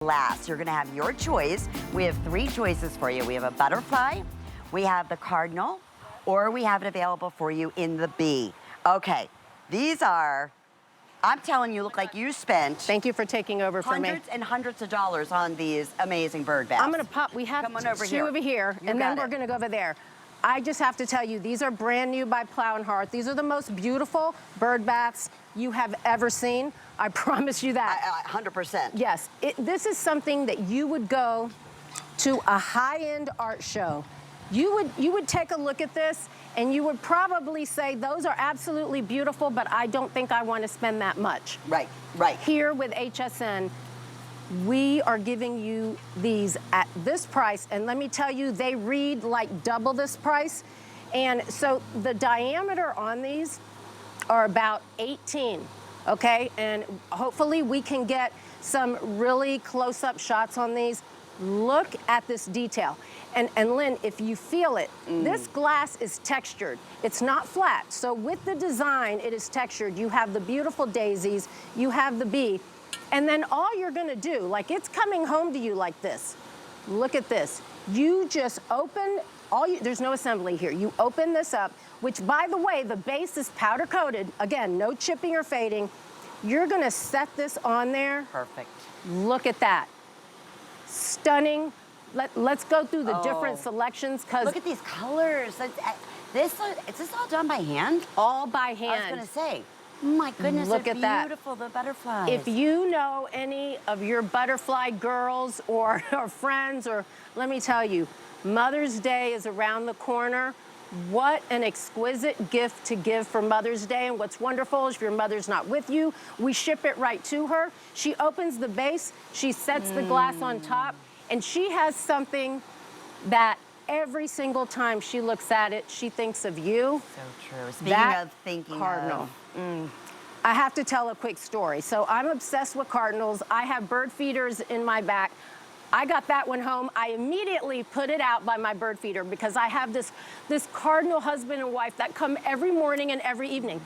glass. You're gonna have your choice. We have 3 choices for you. We have a butterfly, we have the cardinal, or we have it available for you in the bee. Okay, these are, I'm telling you, look like you spent Thank you for taking over for me. hundreds and hundreds of dollars on these amazing bird baths. I'm gonna pop, we have Come on over 2 here. over here, You and got then we're it. gonna go over there. I just have to tell you, these are brand new by Plow and Hearth. These are the most beautiful bird baths you have ever seen. I promise you that. 100%. Yes, this is something that you would go to a high-end art show. You would take a look at this and you would probably say, those are absolutely beautiful, but I don't think I want to spend that much. Right, right. Here with HSN, we are giving you these at this price, and let me tell you, they read like double this price. And so the diameter on these are about 18, okay? And hopefully we can get some really close-up shots on these. Look at this detail. And Lynn, if you feel it, this glass is textured. It's not flat. So with the design, it is textured. You have the beautiful daisies, you have the bee, and then all you're gonna do, like it's coming home to you like this. Look at this. You just open, there's no assembly here. You open this up, which by the way, the base is powder coated. Again, no chipping or fading. You're gonna set this on there. Perfect. Look at that. Stunning. Let's go through the different selections, because look at these colors. Is this all done by hand? all by hand. I was gonna say, my goodness, Look they're at that. beautiful, the butterflies. If you know any of your butterfly girls or friends, or let me tell you, Mother's Day is around the corner. What an exquisite gift to give for Mother's Day. And what's wonderful is if your mother's not with you, we ship it right to her. She opens the base, she sets the glass on top, and she has something that every single time she looks at it, she thinks of you. So true. Speaking That of thinking cardinal. of, I have to tell a quick story. So I'm obsessed with cardinals. I have bird feeders in my back. I got that one home. I immediately put it out by my bird feeder because I have this cardinal husband and wife that come every morning and every evening.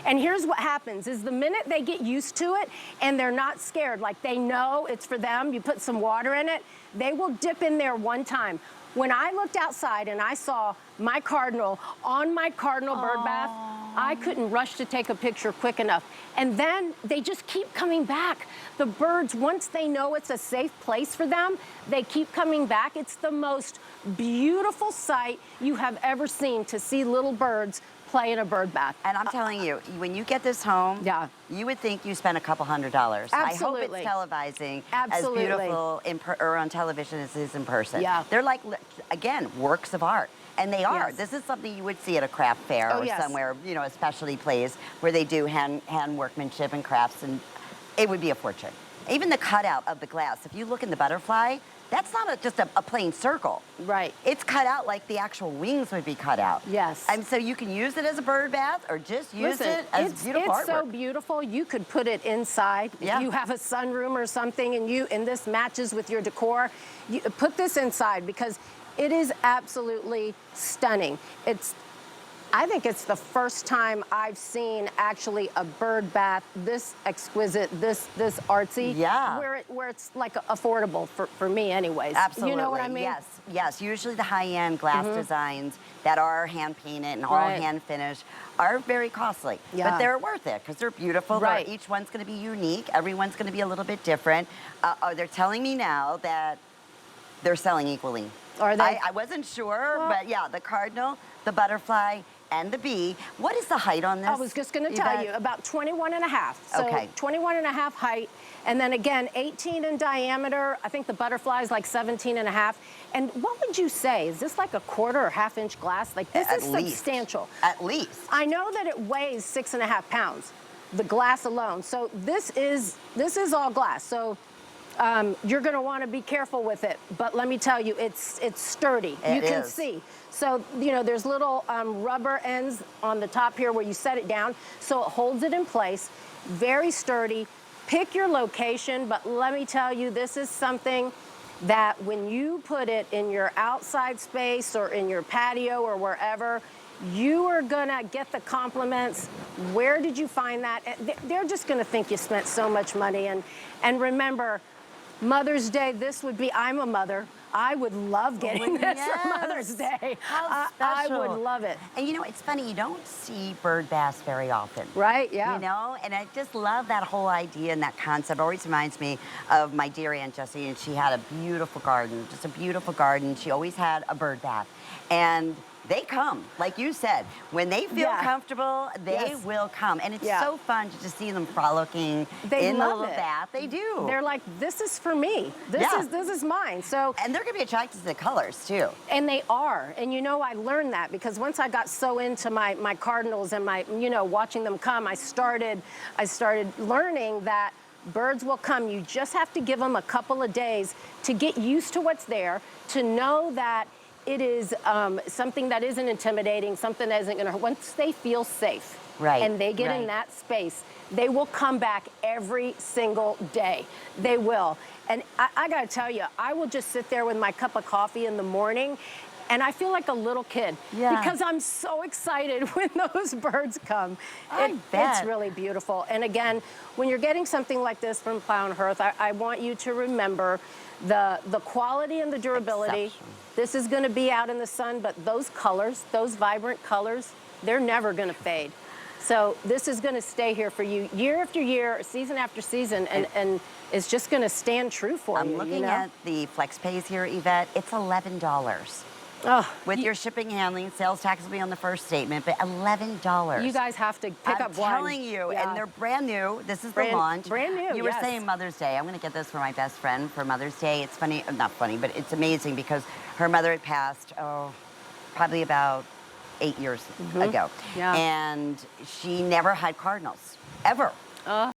And here's what happens is the minute they get used to it and they're not scared, like they know it's for them, you put some water in it, they will dip in there one time. When I looked outside and I saw my cardinal on my cardinal bird bath, I couldn't rush to take a picture quick enough. And then they just keep coming back. The birds, once they know it's a safe place for them, they keep coming back. It's the most beautiful sight you have ever seen, to see little birds play in a bird bath. and I'm telling you, when you get this home, Yeah. you would think you spent a couple $100. Absolutely. I hope it's televising Absolutely. as beautiful or on television as it is in person. Yeah. They're like, again, works of art. And they are. Yes. This is something you would see at a craft fair or yes. somewhere, you know, a specialty place where they do hand workmanship and crafts, and it would be a fortune. Even the cutout of the glass, if you look in the butterfly, that's not just a plain circle. Right. It's cut out like the actual wings would be cut out. Yes. And so you can use it as a bird bath or just use it as beautiful artwork. It's so beautiful. You could put it inside. Yeah. If you have a sunroom or something and this matches with your decor, you put this inside because it is absolutely stunning. I think it's the first time I've seen actually a bird bath this exquisite, this artsy. Yeah. Where it's like affordable for me anyways. Absolutely. You know what I mean? Yes, yes. Usually the high-end glass designs that are hand-painted and all Right. hand-finished are very costly. Yeah. But they're worth it because they're beautiful. Right. Each one's going to be unique. Everyone's going to be a little bit different. They're telling me now that they're selling equally. Are they? I wasn't sure, Well- but yeah, the cardinal, the butterfly, and the bee. What is the height on this? I was just going to tell you, about 21 and a half. So Okay. 21 and a half height, and then again, 18 in diameter. I think the butterfly is like 17 and a half. And what would you say? Is this like a quarter or half-inch glass? Like, this is least. substantial. At least. I know that it weighs 6.5 pounds, the glass alone. So this is all glass. So you're going to want to be careful with it. But let me tell you, it's sturdy. You can see. So, you know, there's little rubber ends on the top here where you set it down. So it holds it in place. Very sturdy. Pick your location. But let me tell you, this is something that when you put it in your outside space or in your patio or wherever, you are gonna get the compliments. Where did you find that? They're just gonna think you spent so much money. And remember, Mother's Day, this would be, I'm a mother. I would love getting this for yes. Mother's Day. How I special. would love it. And you know, it's funny, you don't see bird baths very often. Right, yeah. You know, and I just love that whole idea and that concept. Always reminds me of my dear Aunt Jessie, and she had a beautiful garden, just a beautiful garden. She always had a bird bath. And they come, like you said, when they feel comfortable, they will come. And it's so fun to just see them frolicking in the little bath. They do. They're like, this is for me. This is mine. So, and they're gonna be attracted to the colors too. And they are. And you know, I learned that because once I got so into my cardinals and my, you know, watching them come, I started learning that birds will come. You just have to give them a couple of days to get used to what's there, to know that it is something that isn't intimidating, something that isn't gonna, once they feel safe, and they get in that space, they will come back every single day. They will. And I gotta tell you, I will just sit there with my cup of coffee in the morning and I feel like a little kid because I'm so excited when those birds come. It's really beautiful. And again, when you're getting something like this from Plow and Hearth, I want you to remember the quality and the durability. This is gonna be out in the sun, but those colors, those vibrant colors, they're never gonna fade. So this is gonna stay here for you year after year, season after season, and it's just gonna stand true for you. I'm looking at the flex pays here, Yvette. It's $11. With your shipping and handling, sales tax will be on the first statement, but $11. You guys have to pick up one. I'm telling you, and they're brand new. This is the launch. Brand new, You were saying Mother's Day. I'm going to get this for my best friend for Mother's Day. It's funny, not funny, but it's amazing because her mother had passed, probably about 8 years ago. And she never had cardinals, ever.